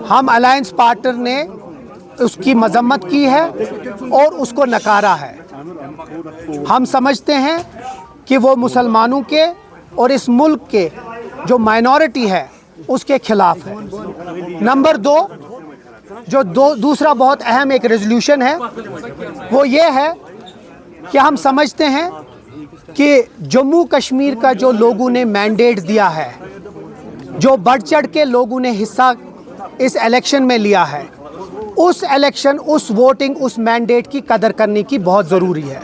हम alliance partner ने उसकी मजम्मत की है और उसको नकारा है। हम समझते हैं कि वो मुसलमानों के और इस मुल्क के जो माइनॉरिटी है उसके खिलाफ है। नंबर दो, जो दूसरा बहुत अहम एक रेजोल्यूशन है वो ये है कि हम समझते हैं कि जम्मू कश्मीर का जो लोगों ने मैंडेट दिया है, जो बढ़ चढ़ के लोगों ने हिस्सा इस इलेक्शन में लिया है, उस इलेक्शन, उस वोटिंग, उस मैंडेट की कदर करने की बहुत ज़रूरी है।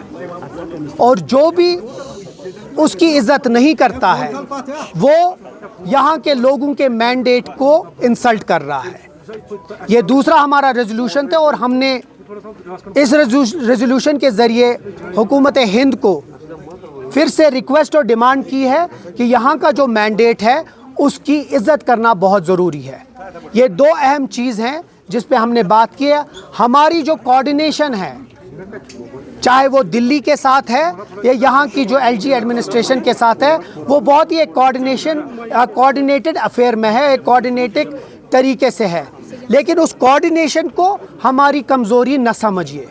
और जो भी उसकी इज्जत नहीं करता है वो यहाँ के लोगों के मैंडेट को इंसल्ट कर रहा है। ये दूसरा हमारा रेजोल्यूशन था और हमने इस रेजोल्यूशन के ज़रिए हुकूमत हिंद को फिर से रिक्वेस्ट और डिमांड की है कि यहाँ का जो मैंडेट है उसकी इज्जत करना बहुत ज़रूरी है। ये दो अहम चीज़ हैं जिस पे हमने बात की है। हमारी जो कोऑर्डिनेशन है, चाहे वो दिल्ली के साथ है या यहाँ की जो एलजी एडमिनिस्ट्रेशन के साथ है, वो बहुत ही एक कोऑर्डिनेटेड अफेयर में है, एक कोऑर्डिनेटेड तरीके से है। लेकिन उस कोऑर्डिनेशन को हमारी कमज़ोरी न समझिए।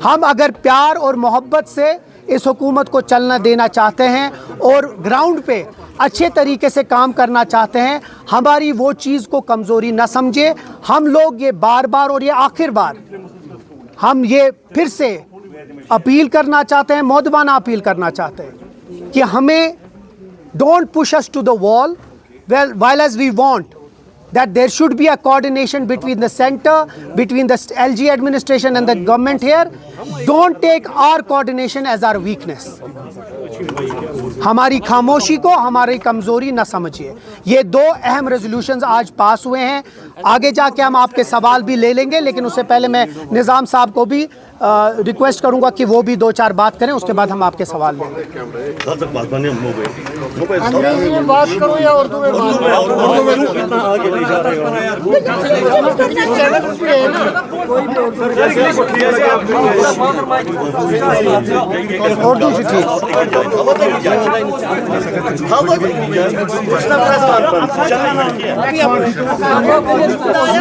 हम अगर प्यार और मोहब्बत से इस हुकूमत को चलना देना चाहते हैं और ग्राउंड पे अच्छे तरीके से काम करना चाहते हैं, हमारी वो चीज़ को कमज़ोरी न समझे। हम लोग ये बार बार और ये आखिर बार हम ये फिर से अपील करना चाहते हैं, मौदबाना अपील करना चाहते हैं कि हमें don't push us to the wall while as we want that there should be a coordination between the center, between the LG administration and the government here. Don't take our coordination as our weakness. हमारी खामोशी को हमारी कमज़ोरी न समझिए। ये दो अहम रेजोल्यूशंस आज पास हुए हैं। आगे जाके हम आपके सवाल भी ले लेंगे, लेकिन उससे पहले मैं निज़ाम साहब को भी रिक्वेस्ट करूंगा कि वो भी दो चार बात करें, उसके बाद हम आपके सवाल लेंगे। अंग्रेजी में बात करो या उर्दू में बात उर्दू से ठीक।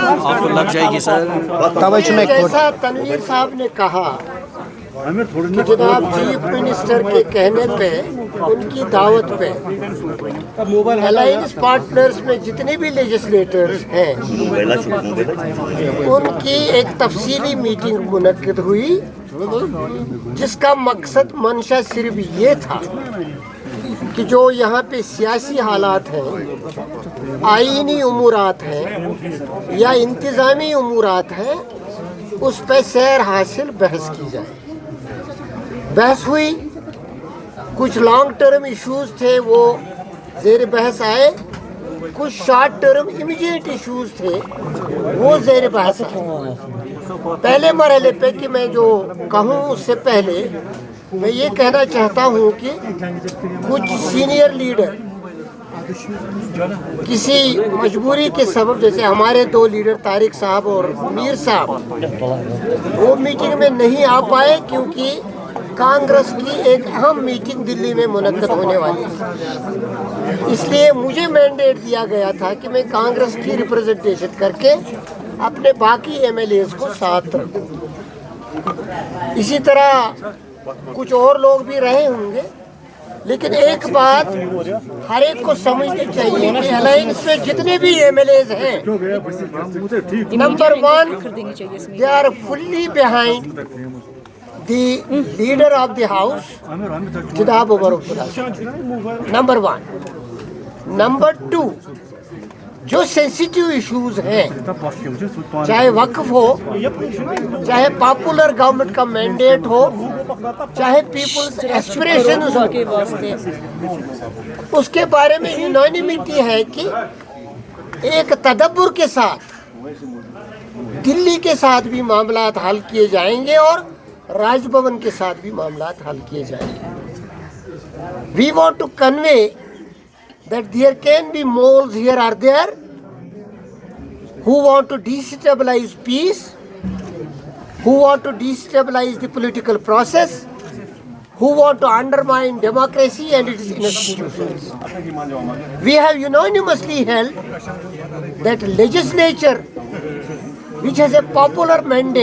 आपको लग जाएगी सर। जैसा तनवीर साहब ने कहा कि जनाब चीफ मिनिस्टर के कहने पे, उनकी दावत पे अलायंस पार्टनर्स में जितने भी लेजिस्लेटर्स हैं उनकी एक तफसीली मीटिंग मुनक्किद हुई, जिसका मकसद मंशा सिर्फ ये था कि जो यहाँ पे सियासी हालात हैं, आईनी उमूरात हैं या इंतज़ामी उमूरात हैं, उस पर सैर हासिल बहस की जाए। बहस हुई, कुछ लॉन्ग टर्म इश्यूज थे वो ज़ेर बहस आए, कुछ शॉर्ट टर्म इमीडिएट इश्यूज थे वो ज़ेर बहस आए। पहले मरहले पे कि मैं जो कहूँ उससे पहले मैं ये कहना चाहता हूँ कि कुछ सीनियर लीडर किसी मजबूरी के सबब, जैसे हमारे दो लीडर तारिक साहब और मीर साहब, वो मीटिंग में नहीं आ पाए क्योंकि कांग्रेस की एक अहम मीटिंग दिल्ली में मुनक्कद होने वाली थी। इसलिए मुझे मैंडेट दिया गया था कि मैं कांग्रेस की रिप्रेजेंटेशन करके अपने बाकी एमएलएज को साथ रखूं। इसी तरह कुछ और लोग भी रहे होंगे, लेकिन एक बात हर एक को समझनी चाहिए कि अलायंस में जितने भी एमएलएज हैं, number one, they are fully behind the leader of the house, जनाब Omar Abdullah, number one. Number two, जो सेंसिटिव इश्यूज हैं, चाहे वक्फ हो, चाहे पॉपुलर गवर्नमेंट का मैंडेट हो, चाहे पीपल्स एस्पिरेशन हो, उसके बारे में यूनानिमिटी है कि एक तदब्बुर के साथ दिल्ली के साथ भी मामलात हल किए जाएंगे और राजभवन के साथ भी मामलात हल किए जाएंगे। We want to convey that there can be moles here or there who want to destabilize peace, who want to destabilize the political process, who want to undermine democracy and its institutions. We have unanimously held that legislature, which has a popular mandate,